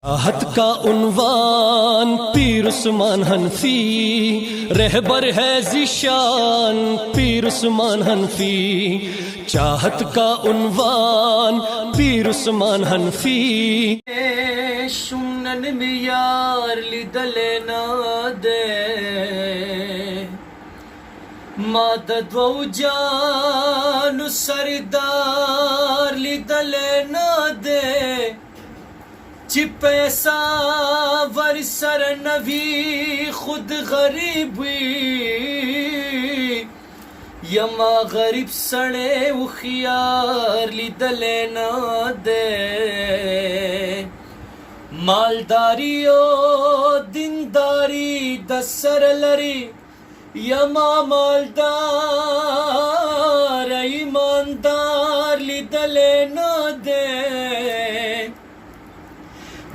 आहत का उन्वान पीर उस्मान हनफी, रहबर है ज़िशान पीर उस्मान हनफी। चाहत का उन्वान पीर उस्मान हनफी। शुनन में यार लिदले ना दे मदद वो जान सरदार लिदले ना दे पैसा वरसर नवी खुद गरीबी यमा गरीब सड़े उखियार लिदले ना दे मालदारी ओ दिनदारी दसर लरी यमा मालदार ईमानदार लिदले ना दे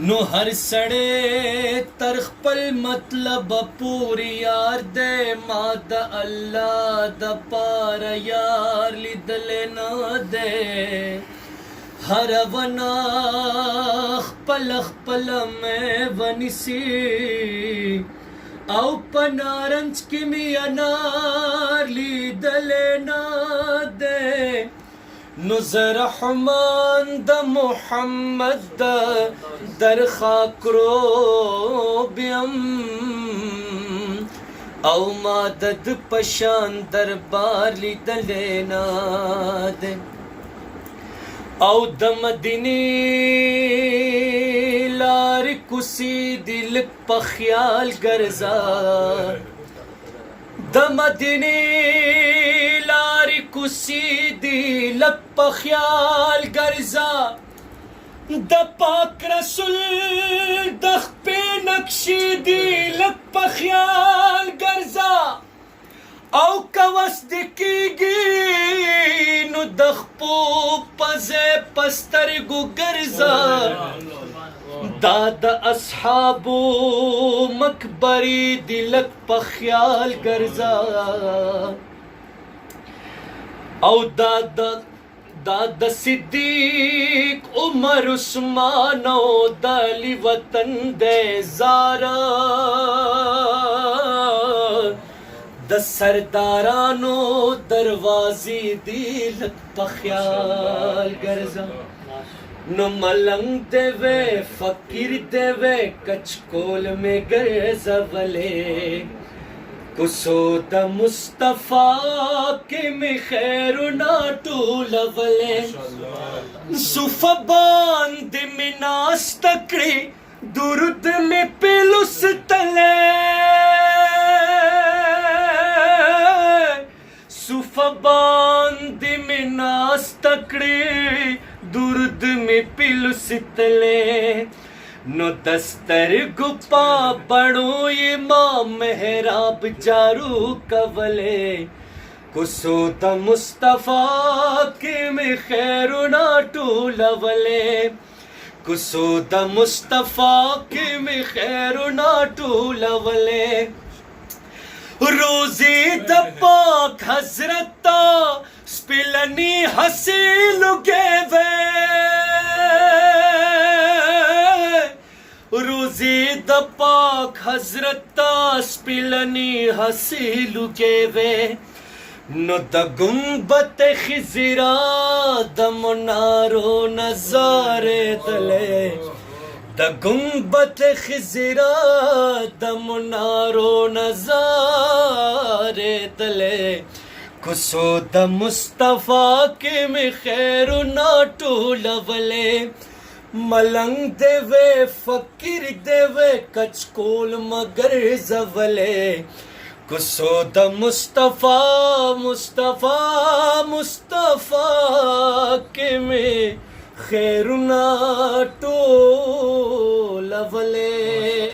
नो हर सड़े तरख पल मतलब पूरी यार दे माद अल्लाह द पार यार लिदले ना दे हर वनाख पलख पल में वनिसी औ पनारंज की मियानार लिदले ना दे नुज़र रहमान द मुहम्मद दर खाकरो ब्यम औ मदद पशान दरबार लिदले ना दे औ दमदिनी लार कुसी दिल पख्याल गर्जा दमदिनी लारी कुसी दिल पख्याल गर्जा द पाक रसूल दख पे नक्शी दिल पख्याल गर्जा औ कवस दिकीगी नु दख पो पजे पस्तर गु गर्जा दाद अस्हाबो मकबरी दिलक पख्याल गर्जा औ दाद सिद्दीक उमर उस्मानो दली वतन दे ज़ारा द सरदारानो दरवाजी दिलक पख्याल गर्जा नो मलंग देवे फकीर देवे कचकोल में गर्जा वले कुसोद मुस्तफा के में खैर ना टूल वले सुफबान दिमिनास तकड़ी दुरुद में पिलुस तले सुफबान दिमिनास तकड़ी दुर्द में पिलुस तले नो दस्तर गुपा बड़ो इमाम मेहराब जारू कवले कुसोद मुस्तफा के में खैर ना टूलवले कुसोद मुस्तफा के में खैर ना टूलवले रोज़ी द पाक हज़रता स्पिलनी हसील गेवे रोज़ी द पाक हज़रता स्पिलनी हसील गेवे नो द गुंबत खिज़रा द मुनारो नज़ारे दले द गुंबत खिज़रा द मुनारो नज़ारे दले कुसोद मुस्तफा के में खैर ना टूलवले मलंग देवे फकीर देवे कचकोल मगर जवले कुसोद मुस्तफा मुस्तफा मुस्तफा के में खैर ना टूलवले।